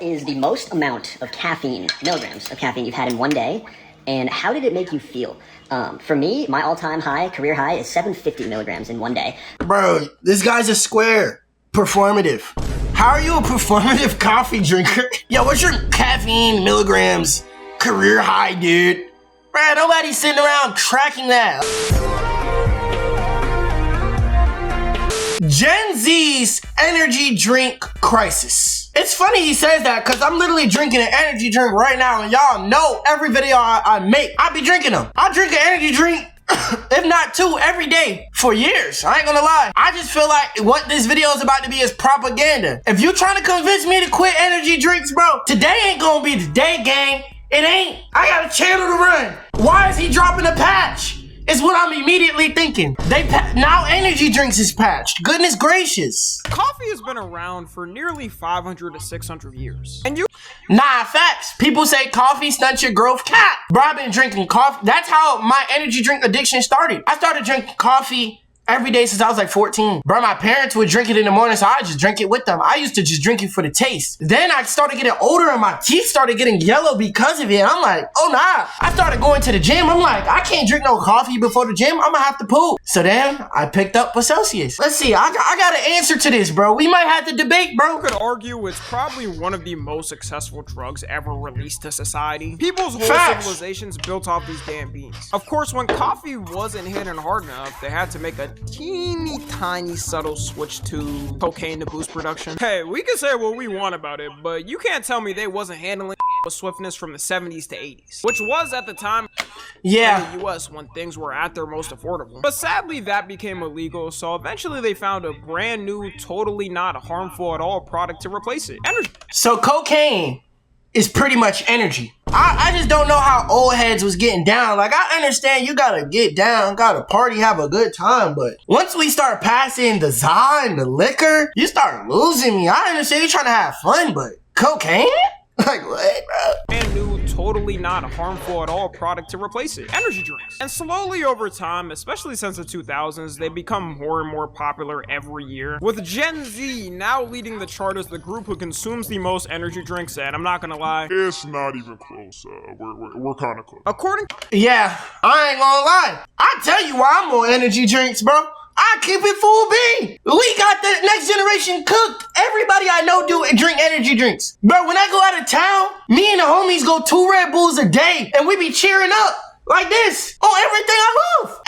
is the most amount of caffeine, milligrams of caffeine you've had in one day, and how did it make you feel? For me, my all-time high, career high, is 750 milligrams in one day. Bro, this guy's a square. Performative. How are you a performative coffee drinker? Yo, what's your caffeine milligrams career high, dude? Bro, nobody's sitting around tracking that. Gen Z's energy drink crisis. It's funny he says that because I'm literally drinking an energy drink right now, and y'all know every video I make, I be drinking them. I drink an energy drink, if not two, every day for years. I ain't gonna lie. I just feel like what this video is about to be is propaganda. If you trying to convince me to quit energy drinks, bro, today ain't gonna be the day, gang. It ain't. I got a channel to run. Why is he dropping a patch? It's what I'm immediately thinking. Now energy drinks is patched. Goodness gracious. Coffee has been around for nearly 500 to 600 years. And Nah, facts. People say coffee stunts your growth. Cat. Bro, I've been drinking coffee. That's how my energy drink addiction started. I started drinking coffee every day since I was like 14. Bro, my parents would drink it in the morning, so I just drink it with them. I used to just drink it for the taste. Then I started getting older and my teeth started getting yellow because of it. I'm like, oh nah. I started going to the gym. I'm like, I can't drink no coffee before the gym. I'm gonna have to poop. So then I picked up a Celsius. Let's see, I got an answer to this, bro. We might have to debate, bro. I could argue it's probably one of the most successful drugs ever released to society. People's whole civilizations built off these damn beans. Of course, when coffee wasn't hitting hard enough, they had to make a teeny tiny subtle switch to cocaine to boost production. Hey, we can say what we want about it, but you can't tell me they wasn't handling with swiftness from the 70s to 80s, which was at the time in the US when things were at their most affordable. But sadly that became illegal, so eventually they found a brand new, totally not harmful at all product to replace it. Energy. So cocaine is pretty much energy. I just don't know how old heads was getting down. Like, I understand you gotta get down, gotta party, have a good time, but once we start passing the za and the liquor, you start losing me. I understand you're trying to have fun, but cocaine? Like, what, bro? And new, totally not harmful at all product to replace it. Energy drinks. And slowly over time, especially since the 2000s, they become more and more popular every year, with Gen Z now leading the chart as the group who consumes the most energy drinks, and I'm not gonna lie, it's not even close. We're kind of close. Yeah, I ain't gonna lie. I tell you why I'm on energy drinks, bro. I keep it full bean. We got the next generation cooked. Everybody I know drink energy drinks. Bro, when I go out of town, me and the homies go 2 Red Bulls a day and we be cheering up like this on everything I love.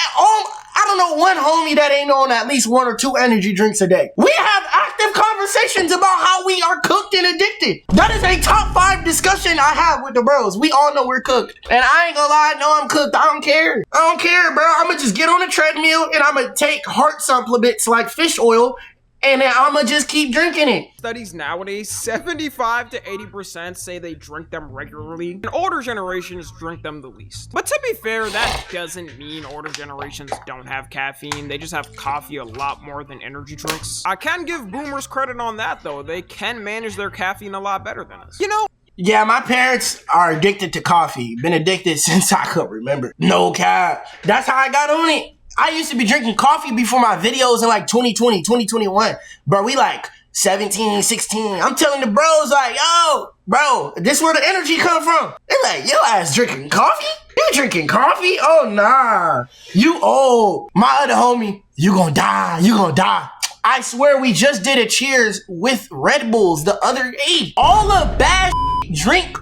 I don't know one homie that ain't on at least 1 or 2 energy drinks a day. We have active conversations about how we are cooked and addicted. That is a top 5 discussion I have with the bros. We all know we're cooked. And I ain't gonna lie, I know I'm cooked. I don't care. I don't care, bro. I'm gonna just get on a treadmill and I'm gonna take heart supplements like fish oil, and then I'ma just keep drinking it. Studies nowadays, 75 to 80% say they drink them regularly, and older generations drink them the least. But to be fair, that doesn't mean older generations don't have caffeine. They just have coffee a lot more than energy drinks. I can give boomers credit on that though. They can manage their caffeine a lot better than us. You know? Yeah, my parents are addicted to coffee. Been addicted since I could remember. No cap. That's how I got on it. I used to be drinking coffee before my videos in like 2020, 2021. Bro, we like 17, 16. I'm telling the bros like, yo, bro, this where the energy come from. They're like, yo ass drinking coffee? You drinking coffee? Oh, nah. You old. My other homie, you gonna die. You gonna die. I swear we just did a cheers with Red Bulls the other day. All the bad drink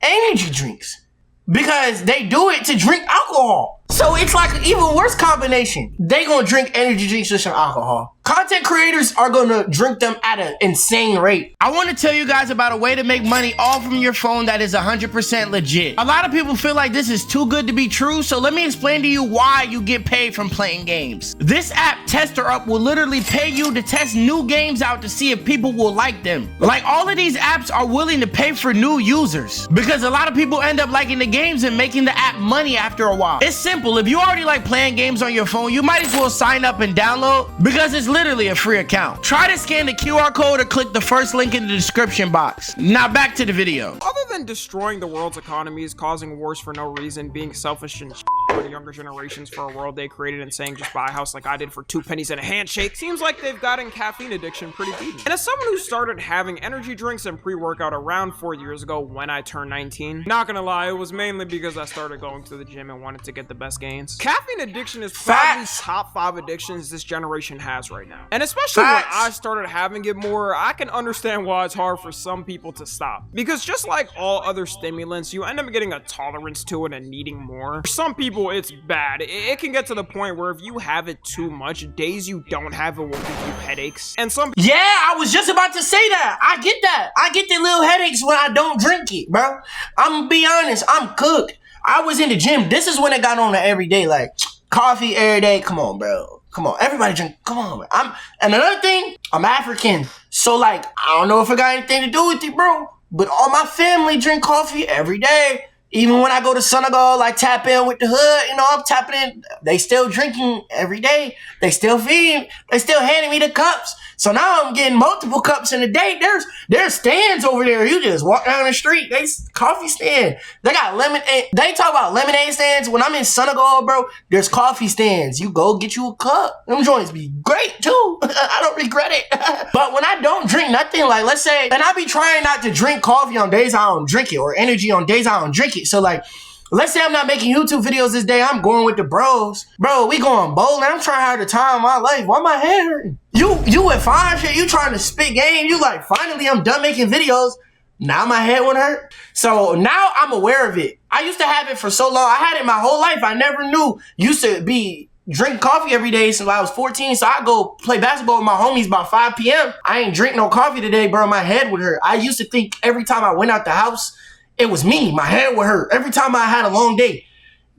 energy drinks because they do it to drink alcohol. So it's like an even worse combination. They gonna drink energy drinks with some alcohol. Content creators are gonna drink them at an insane rate. I wanna tell you guys about a way to make money all from your phone that is 100% legit. A lot of people feel like this is too good to be true, so let me explain to you why you get paid from playing games. This app, Tester Up, will literally pay you to test new games out to see if people will like them. Like, all of these apps are willing to pay for new users because a lot of people end up liking the games and making the app money after a while. It's simple. If you already like playing games on your phone, you might as well sign up and download because it's literally a free account. Try to scan the QR code or click the first link in the description box. Now back to the video. Other than destroying the world's economies, causing wars for no reason, being selfish and for the younger generations for a world they created and saying just buy a house like I did for 2 pennies and a handshake. Seems like they've gotten caffeine addiction pretty beaten. And as someone who started having energy drinks and pre-workout around 4 years ago when I turned 19, not gonna lie, it was mainly because I started going to the gym and wanted to get the best gains. Caffeine addiction is probably top 5 addictions this generation has right now. And especially when I started having it more, I can understand why it's hard for some people to stop. Because just like all other stimulants, you end up getting a tolerance to it and needing more. For some people, it's bad. It can get to the point where if you have it too much, days you don't have it will give you headaches. And some Yeah, I was just about to say that. I get that. I get the little headaches when I don't drink it, bro. I'm gonna be honest, I'm cooked. I was in the gym. This is when it got on every day, like coffee every day. Come on, bro. Come on, everybody drink. Come on, bro. And another thing, I'm African, so like I don't know if it got anything to do with it, bro. But all my family drink coffee every day. Even when I go to Senegal, I tap in with the hood. You know, I'm tapping in. They still drinking every day. They still feeding. They still handing me the cups. So now I'm getting multiple cups in a day. There's stands over there. You just walk down the street. They coffee stand. They got lemonade. They talk about lemonade stands. When I'm in Senegal, bro, there's coffee stands. You go get you a cup. Them joints be great too. I don't regret it. But when I don't drink nothing, like let's say, and I be trying not to drink coffee on days I don't drink it, or energy on days I don't drink it. So like, let's say I'm not making YouTube videos this day. I'm going with the bros. Bro, we going bowling. I'm trying to have the time of my life. Why my head hurting? You with fine shit. You trying to spit game. You like, finally I'm done making videos. Now my head won't hurt. So now I'm aware of it. I used to have it for so long. I had it my whole life. I never knew. Used to be drink coffee every day since I was 14. So I go play basketball with my homies about 5 p.m. I ain't drink no coffee today, bro. My head would hurt. I used to think every time I went out the house, it was me. My head would hurt. Every time I had a long day,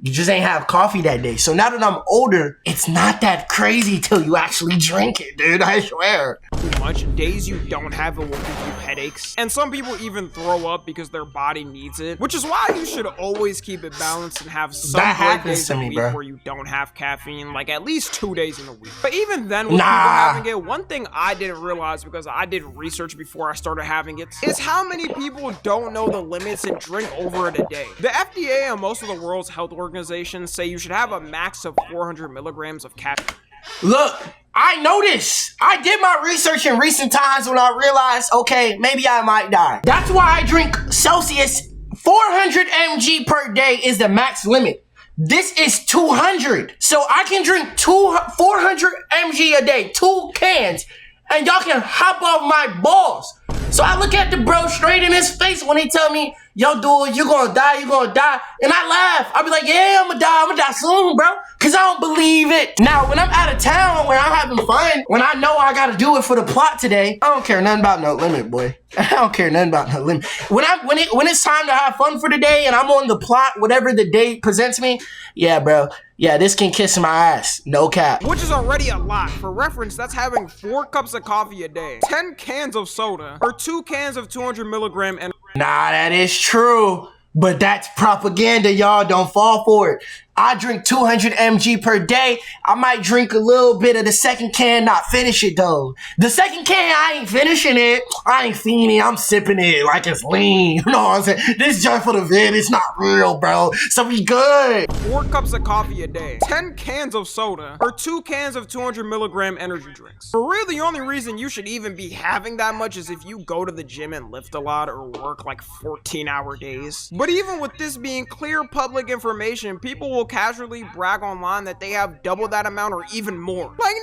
you just ain't have coffee that day. So now that I'm older, it's not that crazy till you actually drink it, dude. I swear. Too much. Days you don't have it will give you headaches. And some people even throw up because their body needs it. Which is why you should always keep it balanced and have some good days a week where you don't have caffeine. Like at least 2 days in a week. But even then with people having it, one thing I didn't realize because I did research before I started having it is how many people don't know the limits and drink over it a day. The FDA and most of the world's health organizations say you should have a max of 400 milligrams of caffeine. Look, I know this. I did my research in recent times when I realized, okay, maybe I might die. That's why I drink Celsius. 400 mg per day is the max limit. This is 200. So I can drink 400 mg a day, 2 cans, and y'all can hop off my balls. So I look at the bro straight in his face when he tell me, yo, dude, you gonna die. And I laugh. I be like, yeah, I'm gonna die soon, bro. Cause I don't believe it. Now, when I'm out of town, when I'm having fun, when I know I gotta do it for the plot today, I don't care nothing about no limit, boy. I don't care nothing about no limit. When it's time to have fun for the day and I'm on the plot, whatever the day presents me, yeah, bro. Yeah, this can kiss my ass. No cap. Which is already a lot. For reference, that's having 4 cups of coffee a day, 10 cans of soda, or 2 cans of 200 milligram and Nah, that is true. But that's propaganda, y'all. Don't fall for it. I drink 200 mg per day. I might drink a little bit of the second can, not finish it though. The second can, I ain't finishing it. I ain't fiending it. I'm sipping it like it's lean. You know what I'm saying? This junk for the vid, it's not real, bro. So we good. 4 cups of coffee a day, 10 cans of soda, or 2 cans of 200 milligram energy drinks. For real, the only reason you should even be having that much is if you go to the gym and lift a lot or work like 14-hour days. But even with this being clear public information, people will casually brag online that they have double that amount or even more. Like,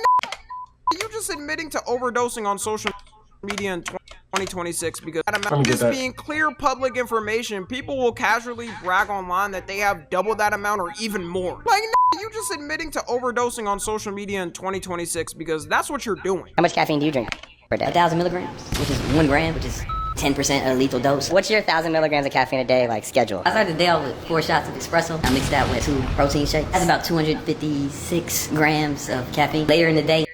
you just admitting to overdosing on social media in 2026 because that amount just being clear public information, people will casually brag online that they have double that amount or even more. Like, you just admitting to overdosing on social media in 2026 because that's what you're doing. How much caffeine do you drink per day? 1,000 milligrams, which is 1 gram, which is 10% a lethal dose. What's your 1,000 milligrams of caffeine a day like schedule? I started the day off with 4 shots of espresso. I mixed that with 2 protein shakes. That's about 256 grams of caffeine. Later in the day.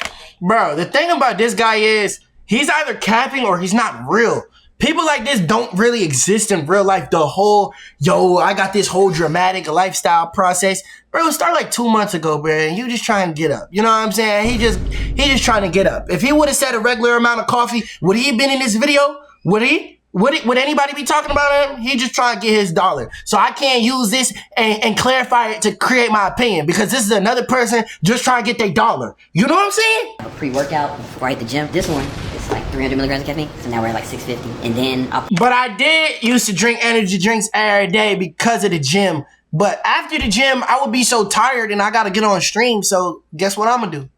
Bro, the thing about this guy is he's either capping or he's not real. People like this don't really exist in real life. The whole, yo, I got this whole dramatic lifestyle process. Bro, it started like 2 months ago, bro. And you just trying to get up. You know what I'm saying? He just trying to get up. If he would have said a regular amount of coffee, would he have been in this video? Would he? Would anybody be talking about him? He just trying to get his dollar. So I can't use this and clarify it to create my opinion because this is another person just trying to get their dollar. You know what I'm saying? A pre-workout before I hit the gym. This one is like 300 milligrams of caffeine. So now we're at like 650. And then But I did used to drink energy drinks every day because of the gym. But after the gym, I would be so tired and I got to get on stream. So guess what I'm going to do?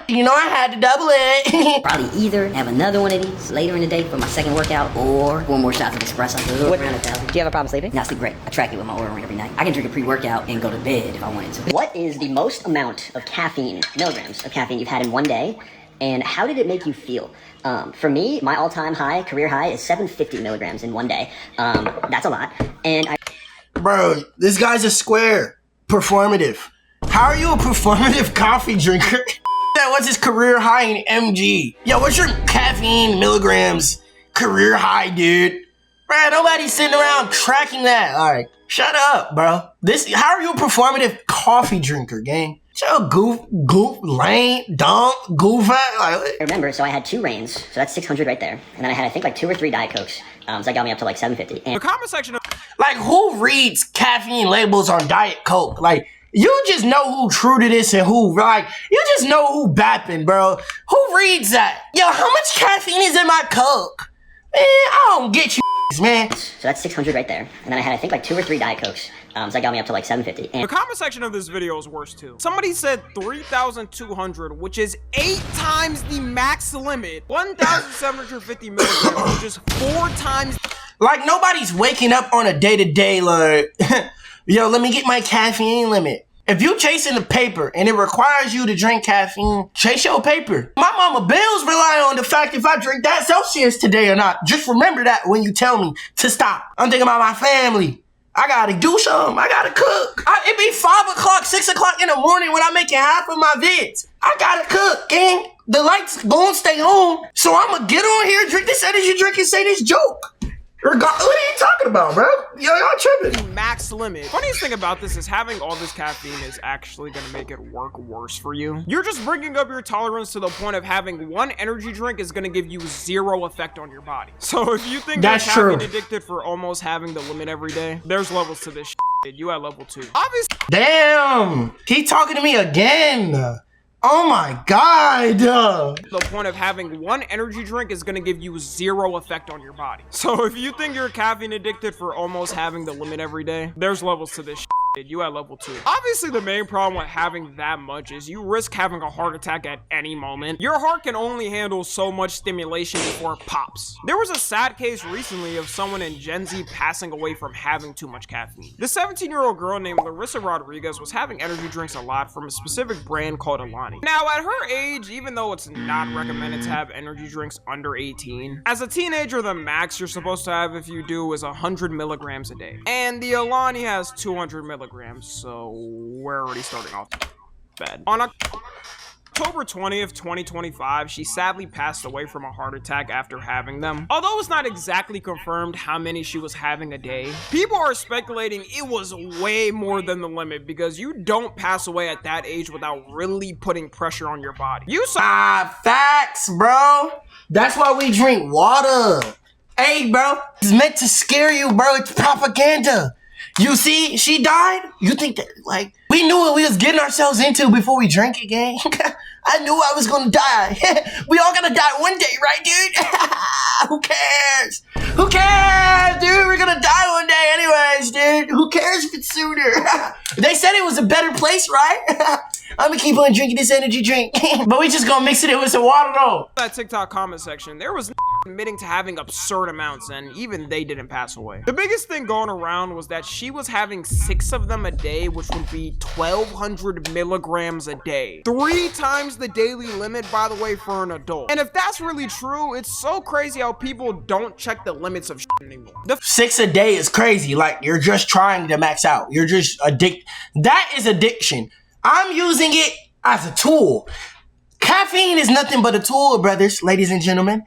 You know, I had to double it. probably either have another one of these later in the day for my second workout or 4 more shots of espresso. Around 1,000. Do you have a problem sleeping? No, I sleep great. I track it with my Oura ring every night. I can drink a pre-workout and go to bed if I wanted to. What is the most amount of caffeine, milligrams of caffeine you've had in one day, and how did it make you feel? For me, my all-time high, career high, is 750 milligrams in one day. That's a lot. And Bro, this guy's a square. Performative. How are you a performative coffee drinker? What's his career high in MG? Yo, what's your caffeine milligrams career high, dude? Bro, nobody's sitting around tracking that. All right, shut up, bro. How are you a performative coffee drinker, gang? So goof, lame, dumb, goof. I remember, so I had 2 Reigns, so that's 600 right there. And then I had, I think, like 2 or 3 Diet Cokes. So that got me up to like 750. And The comment section of Like, who reads caffeine labels on Diet Coke? Like, you just know who true to this and who, like, you just know who bapping, bro. Who reads that? Yo, how much caffeine is in my Coke? Man, I don't get you, man. so that's 600 right there. And then I had, I think, like 2 or 3 Diet Cokes. So that got me up to like 750. the comment section of this video is worse too. Somebody said 3,200, which is 8 times the max limit. 1,750 milligrams, which is 4 times. Like, nobody's waking up on a day-to-day, like, yo, let me get my caffeine limit. If you chasing the paper and it requires you to drink caffeine, chase your paper. My mama bills rely on the fact if I drink that Celsius today or not. Just remember that when you tell me to stop. I'm thinking about my family. I gotta do something. I gotta cook. It be 5 o'clock, 6 o'clock in the morning when I'm making half of my vids. I gotta cook, gang. The lights gonna stay on. So I'm gonna get on here, drink this energy drink, and say this joke. What are you talking about, bro? Yo, y'all tripping. Max limit. Funniest thing about this is having all this caffeine is actually gonna make it work worse for you. You're just bringing up your tolerance to the point of having one energy drink is gonna give you 0 effect on your body. So if you think That's you're caffeine true. addicted for almost having the limit every day, there's levels to this shit. You at level 2. Obviously. Damn, he talking to me again. Oh my God. The point of having one energy drink is gonna give you 0 effect on your body. So if you think you're caffeine addicted for almost having the limit every day, there's levels to this shit. You at level 2. Obviously, the main problem with having that much is you risk having a heart attack at any moment. Your heart can only handle so much stimulation before it pops. There was a sad case recently of someone in Gen Z passing away from having too much caffeine. The 17-year-old girl named Larissa Rodriguez was having energy drinks a lot from a specific brand called Alani. Now, at her age, even though it's not recommended to have energy drinks under 18, as a teenager, the max you're supposed to have if you do is 100 milligrams a day. And the Alani has 200 milligrams, so we're already starting off bad. On October 20th, 2025, she sadly passed away from a heart attack after having them. Although it's not exactly confirmed how many she was having a day, people are speculating it was way more than the limit because you don't pass away at that age without really putting pressure on your body. You saw Facts, bro. That's why we drink water. Hey, bro, it's meant to scare you, bro. It's propaganda. You see, she died? You think that, like, we knew what we was getting ourselves into before we drank it, gang? I knew I was gonna die. We all gonna die one day, right, dude? Who cares? Who cares, dude? We're gonna die one day anyways, dude. Who cares if it's sooner? They said it was a better place, right? I'm gonna keep on drinking this energy drink. But we just gonna mix it in with some water, though. that TikTok comment section, there was admitting to having absurd amounts, and even they didn't pass away. The biggest thing going around was that she was having 6 of them a day, which would be 1,200 milligrams a day. 3 times the daily limit, by the way, for an adult. And if that's really true, it's so crazy how people don't check the limits of shit anymore. 6 a day is crazy. Like, you're just trying to max out. You're just addicted. That is addiction. I'm using it as a tool. Caffeine is nothing but a tool, brothers, ladies and gentlemen.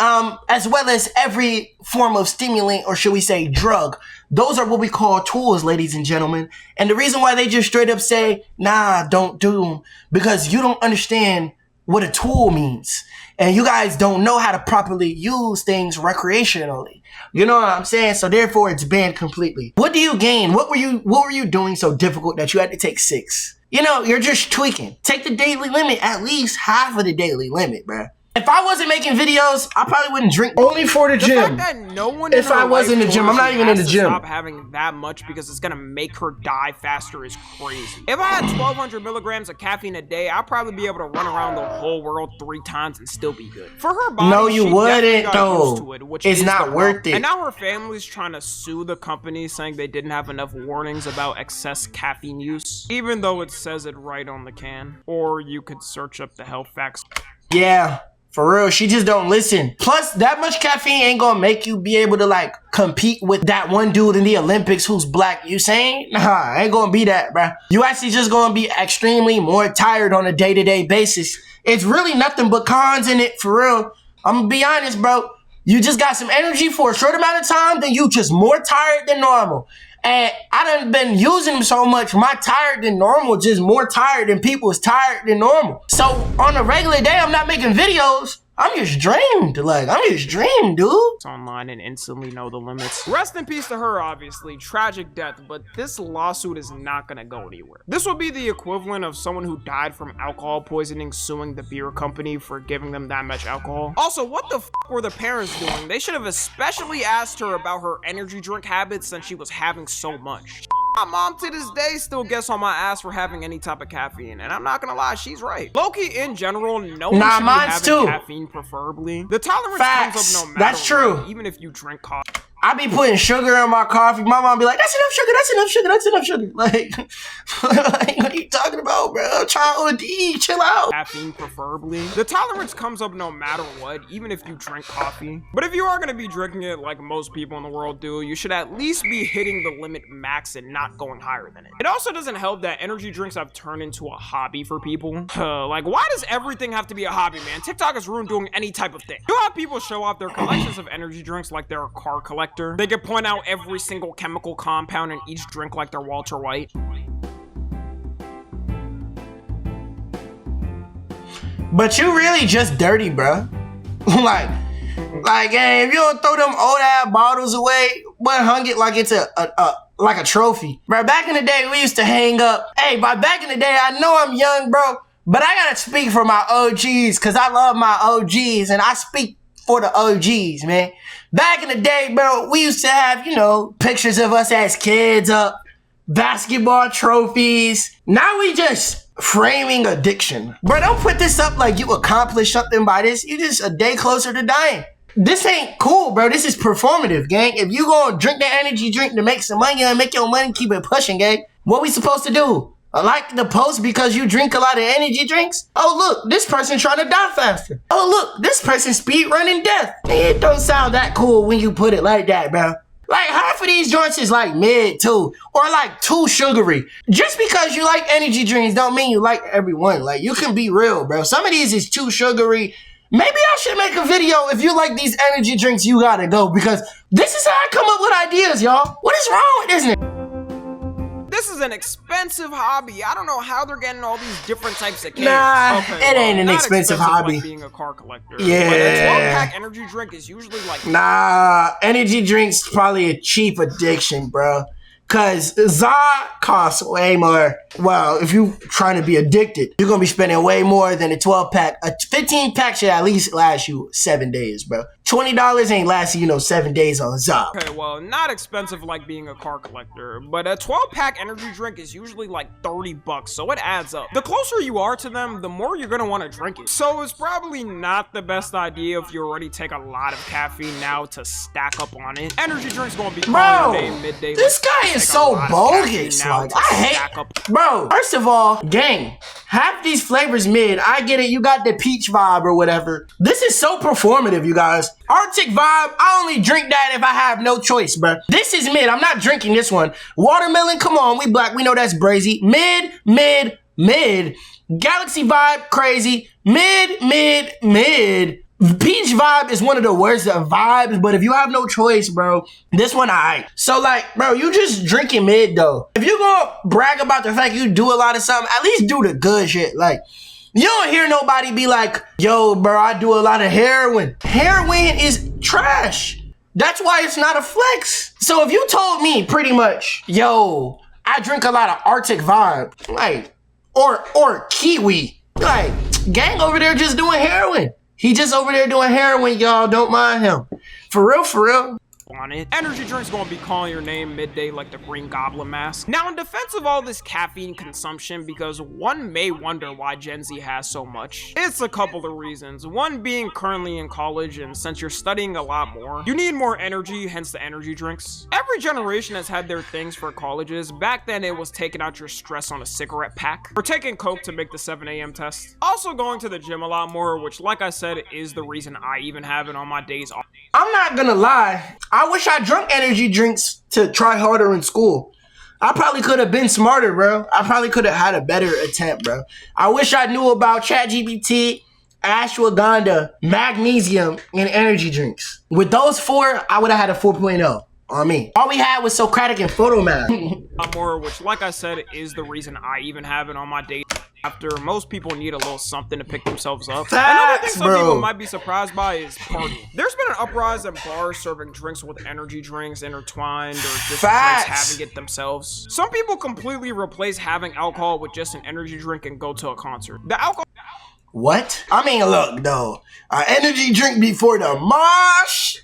As well as every form of stimulant, or should we say drug. Those are what we call tools, ladies and gentlemen. And the reason why they just straight up say, nah, don't do them, because you don't understand what a tool means. and you guys don't know how to properly use things recreationally. You know what I'm saying? So therefore it's banned completely. What do you gain? What were you doing so difficult that you had to take 6? You know, you're just tweaking. Take the daily limit, at least half of the daily limit, bruh. If I wasn't making videos, I probably wouldn't drink. Only for the gym. Fact that no one if I was in the gym, I'm not even in the gym. Stop having that much because it's gonna make her die faster is crazy. If I had 1,200 milligrams of caffeine a day, I'd probably be able to run around the whole world 3 times and still be good. For her body, no, you wouldn't though. It's not worth it. And now her family's trying to sue the company, saying they didn't have enough warnings about excess caffeine use, even though it says it right on the can. Or you could search up the health facts. Yeah. For real, she just don't listen. Plus, that much caffeine ain't gonna make you be able to, like, compete with that one dude in the Olympics who's black. You saying? Nah, ain't gonna be that, bruh. You actually just gonna be extremely more tired on a day-to-day basis. It's really nothing but cons in it, for real. I'm gonna be honest, bro. You just got some energy for a short amount of time, then you just more tired than normal. And I done been using them so much, my tired than normal, just more tired than people's tired than normal. So on a regular day, I'm not making videos. I'm just drained. Like, I'm just drained, dude. It's online and instantly know the limits. Rest in peace to her, obviously. Tragic death, but this lawsuit is not gonna go anywhere. This would be the equivalent of someone who died from alcohol poisoning suing the beer company for giving them that much alcohol. Also, what the f were the parents doing? They should have especially asked her about her energy drink habits since she was having so much. My mom to this day still gets on my ass for having any type of caffeine, and I'm not gonna lie, she's right. Low-key, in general, no one should be having caffeine preferably. The tolerance comes up no matter That's true. what, even if you drink coffee. I be putting sugar in my coffee. My mom be like, that's enough sugar, that's enough sugar, that's enough sugar. Like what are you talking about, bro? Child OD, chill out. Caffeine preferably. The tolerance comes up no matter what, even if you drink coffee. But if you are gonna be drinking it like most people in the world do, you should at least be hitting the limit max and not going higher than it. It also doesn't help that energy drinks have turned into a hobby for people. Like, why does everything have to be a hobby, man? TikTok has ruined doing any type of thing. You have people show off their collections of energy drinks like they're a car collector. They could point out every single chemical compound in each drink like they're Walter White. But you really just dirty, bro. like, hey, if you don't throw them old ass bottles away, but hung it like it's like a trophy. Bro, back in the day, we used to hang up. Hey, by back in the day, I know I'm young, bro, but I gotta speak for my OGs, cause I love my OGs, and I speak for the OGs, man. Back in the day, bro, we used to have, you know, pictures of us as kids up, basketball trophies. Now we just framing addiction. Bro, don't put this up like you accomplished something by this. You just a day closer to dying. This ain't cool, bro. This is performative, gang. If you gonna drink the energy drink to make some money and make your money, keep it pushing, gang. What we supposed to do? Like the post because you drink a lot of energy drinks? Oh, look, this person trying to die faster. Oh, look, this person speed running death. It don't sound that cool when you put it like that, bro. Like, half of these joints is like mid, too. Or like too sugary. Just because you like energy drinks don't mean you like everyone. Like, you can be real, bro. Some of these is too sugary. Maybe I should make a video. If you like these energy drinks, you gotta go. Because this is how I come up with ideas, y'all. What is wrong with this nigga? This is an expensive hobby. I don't know how they're getting all these different types of cans. Nah, it ain't an expensive hobby. Like being a car collector. Yeah. But a 12-pack energy drink is usually like... Nah, energy drinks probably a cheap addiction, bro. Cause za costs way more. Well, if you trying to be addicted, you're gonna be spending way more than a 12-pack. A 15-pack should at least last you 7 days, bro. $20 ain't lasting, 7 days on za. Okay, well, not expensive like being a car collector, but a 12-pack energy drink is usually like $30, so it adds up. The closer you are to them, the more you're gonna want to drink it. So it's probably not the best idea if you already take a lot of caffeine now to stack up on it. Energy drinks gonna be calling midday. This guy is so bogus. Like, I hate. Bro, first of all, gang, half these flavors mid. I get it. You got the peach vibe or whatever. This is so performative, you guys. Arctic vibe, I only drink that if I have no choice, bro. This is mid. I'm not drinking this one. Watermelon, come on. We black. We know that's brazy. Mid. Galaxy vibe, crazy. Mid. Peach vibe is one of the worst vibes, but if you have no choice, bro, this one aight. So like, bro, you just drinking mid though. If you gonna brag about the fact you do a lot of something, at least do the good shit. Like, You don't hear nobody be like, yo, bro, I do a lot of heroin. Heroin is trash. That's why it's not a flex. So if you told me pretty much, yo, I drink a lot of Arctic Vibe, like, or Kiwi, like, gang over there just doing heroin. He just over there doing heroin, y'all. Don't mind him. For real, for real. On it. Energy drinks gonna be calling your name midday like the Green Goblin mask. Now, in defense of all this caffeine consumption, because one may wonder why Gen Z has so much, it's a couple of reasons. One being currently in college, and since you're studying a lot more, you need more energy, hence the energy drinks. Every generation has had their things for colleges. Back then, it was taking out your stress on a cigarette pack, or taking coke to make the 7 a.m. test. Also going to the gym a lot more, which, like I said, is the reason I even have it on my days off. I'm not gonna lie. I wish I drank energy drinks to try harder in school. I probably could have been smarter, bro. I probably could have had a better attempt, bro. I wish I knew about ChatGPT, ashwagandha, magnesium, and energy drinks. With those 4, I would have had a 4.0 on me. All we had was Socratic and Photomath. More, which, like I said, is the reason I even have it on my days after. Most people need a little something to pick themselves up. Another thing some people might be surprised by is partying. There's been an uprising in bars serving drinks with energy drinks intertwined, or just drinks having it themselves. Some people completely replace having alcohol with just an energy drink and go to a concert. The alcohol. What? I mean, look, though. An energy drink before the mosh?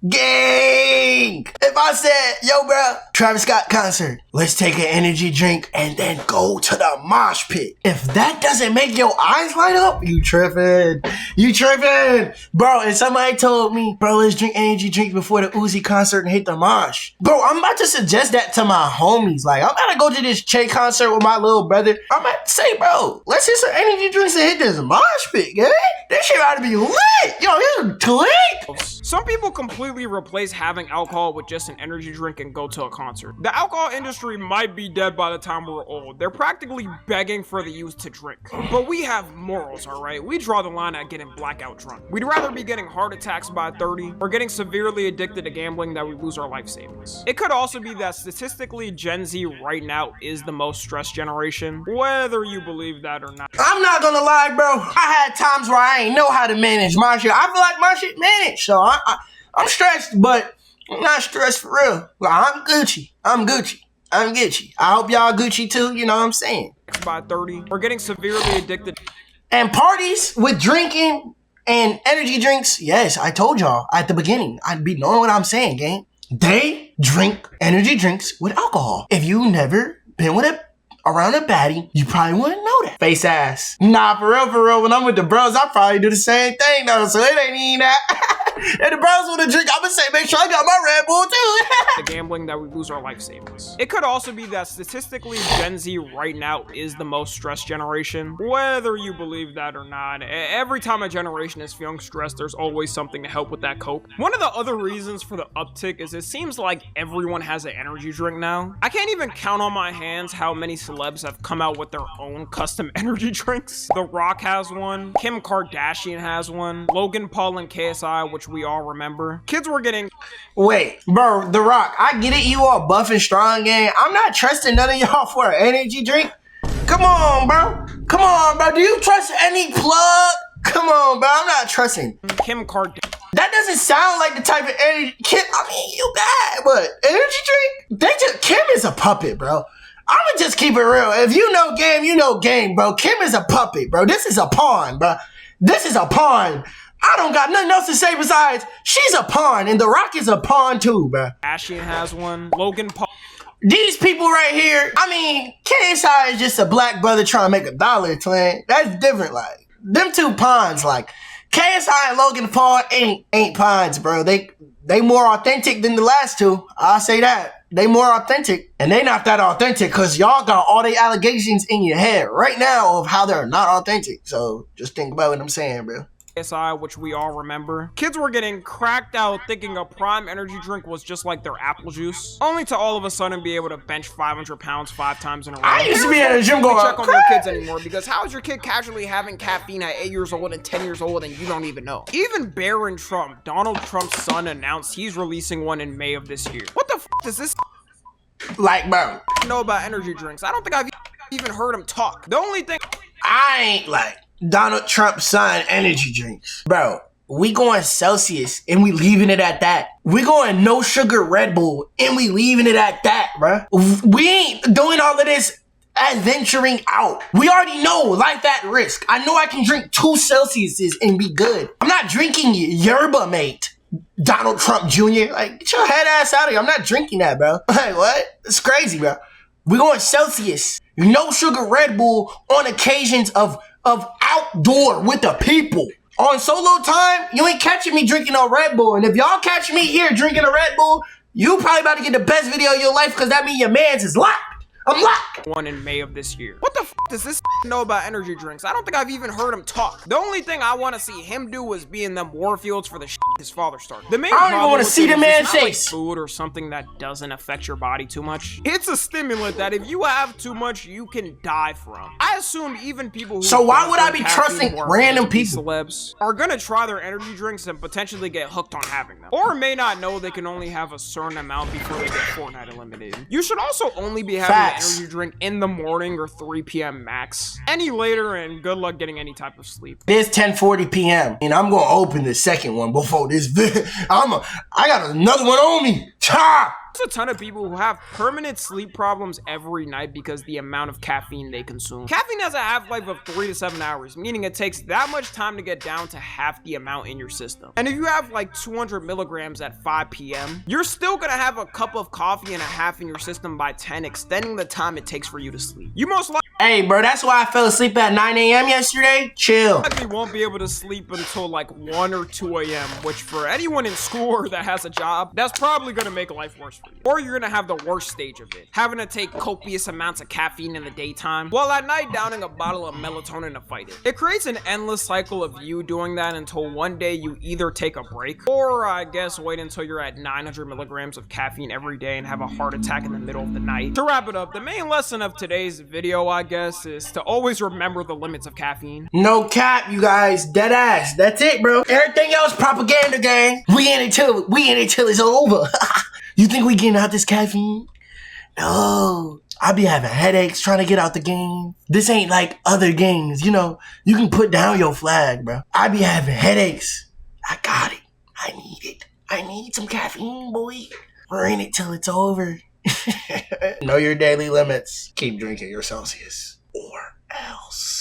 Gang! If I said, yo, bro, Travis Scott concert, let's take an energy drink and then go to the mosh pit. If that doesn't make your eyes light up, you tripping. You tripping. Bro, and somebody told me, bro, let's drink energy drink before the Uzi concert and hit the mosh. Bro, I'm about to suggest that to my homies. Like, I'm about to go to this Che concert with my little brother. I'm about to say, bro, let's hit some energy drinks and hit this mosh pit, gang. This shit about to be lit. Yo, this is lit. Some people completely replace having alcohol with just an energy drink and go to a concert. The alcohol industry might be dead by the time we're old. They're practically begging for the youth to drink. But we have morals, alright? We draw the line at getting blackout drunk. We'd rather be getting heart attacks by 30 or getting severely addicted to gambling that we lose our life savings. It could also be that statistically Gen Z right now is the most stressed generation, whether you believe that or not. I'm not gonna lie, bro. I had times where I ain't know how to manage my shit. I feel like my shit managed, so I'm stressed, but I'm not stressed for real. Like, I'm Gucci. I'm Gucci. I'm Gucci. I hope y'all Gucci too, you know what I'm saying? By 30, or getting severely addicted. And parties with drinking and energy drinks, yes, I told y'all at the beginning, I'd be knowing what I'm saying, gang. They drink energy drinks with alcohol. If you never been with around a baddie, you probably wouldn't know that. Face ass. Nah, for real, when I'm with the bros, I probably do the same thing though, so it ain't even that. And the bros want to drink, I'm gonna say, make sure I got my Red Bull too. The gambling that we lose our life savings. It could also be that statistically Gen Z right now is the most stressed generation, whether you believe that or not. Every time a generation is feeling stressed, there's always something to help with that cope. One of the other reasons for the uptick is it seems like everyone has an energy drink now. I can't even count on my hands how many celebs have come out with their own custom energy drinks. The Rock has one, Kim Kardashian has one, Logan Paul and KSI, which we all remember. Kids were getting... Wait, bro, The Rock, I get it, you all buff and strong, gang. I'm not trusting none of y'all for an energy drink. Come on, bro. Come on, bro. Do you trust any plug? Come on, bro. I'm not trusting. Kim Kardashian. That doesn't sound like the type of energy... I mean, you bad, but energy drink? Kim is a puppet, bro. I'ma just keep it real. If you know game, you know game, bro. Kim is a puppet, bro. This is a pawn, bro. This is a pawn. I don't got nothing else to say besides she's a pawn, and The Rock is a pawn too, bro. Kardashian has one. Logan Paul. These people right here, I mean, KSI is just a black brother trying to make $1, twin. That's different, like. Them two pawns, like. KSI and Logan Paul ain't pawns, bro. They more authentic than the last two. I'll say that. They more authentic. And they not that authentic because y'all got all the allegations in your head right now of how they're not authentic. So just think about what I'm saying, bro. KSI, which we all remember. Kids were getting cracked out thinking a prime energy drink was just like their apple juice, only to all of a sudden be able to bench 500 pounds 5 times in a row. I used to be at a gym going check on your kids anymore because how is your kid casually having caffeine at 8 years old and 10 years old and you don't even know? Even Barron Trump, Donald Trump's son, announced he's releasing one in May of this year. What the f does this like, bro? know about energy drinks? I don't think I've even heard him talk. The only thing I ain't like Donald Trump's son energy drinks. Bro, we going Celsius and we leaving it at that. We going no sugar Red Bull and we leaving it at that, bro. We ain't doing all of this adventuring out. We already know life at risk. I know I can drink 2 Celsiuses and be good. I'm not drinking yerba mate. Donald Trump Jr. Like, get your head ass out of here. I'm not drinking that, bro. Like, what? It's crazy, bro. We going Celsius. No sugar Red Bull on occasions of outdoor with the people. On solo time, you ain't catching me drinking no Red Bull. And if y'all catch me here drinking a Red Bull, you probably about to get the best video of your life because that means your man's is locked. I'm locked. One in May of this year. What the f does this know about energy drinks? I don't think I've even heard him talk. The only thing I want to see him do is be in them war fields for the his father started. The main I don't even want to see the man's face. Like food or something that doesn't affect your body too much. It's a stimulant that if you have too much, you can die from. I assume even people who so why would I be trusting random people? Celebs are gonna try their energy drinks and potentially get hooked on having them, or may not know they can only have a certain amount before they get Fortnite eliminated. You should also only be having an energy drink in the morning or 3 p.m. max. Any later and good luck getting any type of sleep. It's 10:40 p.m. and I'm gonna open the second one before this video. I got another one on me. Ha! There's a ton of people who have permanent sleep problems every night because the amount of caffeine they consume. Caffeine has a half-life of 3 to 7 hours, meaning it takes that much time to get down to half the amount in your system. And if you have like 200 milligrams at 5 p.m., you're still gonna have a cup of coffee and a half in your system by 10, extending the time it takes for you to sleep. You most likely Hey, bro, that's why I fell asleep at 9 a.m. yesterday. Chill. won't be able to sleep until like 1 or 2 a.m., which for anyone in school or that has a job, that's probably gonna make life worse for you. Or you're gonna have the worst stage of it, having to take copious amounts of caffeine in the daytime, while at night downing a bottle of melatonin to fight it. It creates an endless cycle of you doing that until one day you either take a break, or I guess wait until you're at 900 milligrams of caffeine every day and have a heart attack in the middle of the night. To wrap it up, the main lesson of today's video, I guess, is to always remember the limits of caffeine. No cap, you guys. Dead ass. That's it, bro. Everything else propaganda, gang. We in it till it's over. You think we getting out this caffeine? No. I be having headaches trying to get out the game. This ain't like other games, you know. You can put down your flag, bro. I be having headaches. I got it. I need it. I need some caffeine, boy. We're in it till it's over. Know your daily limits. Keep drinking your Celsius or else.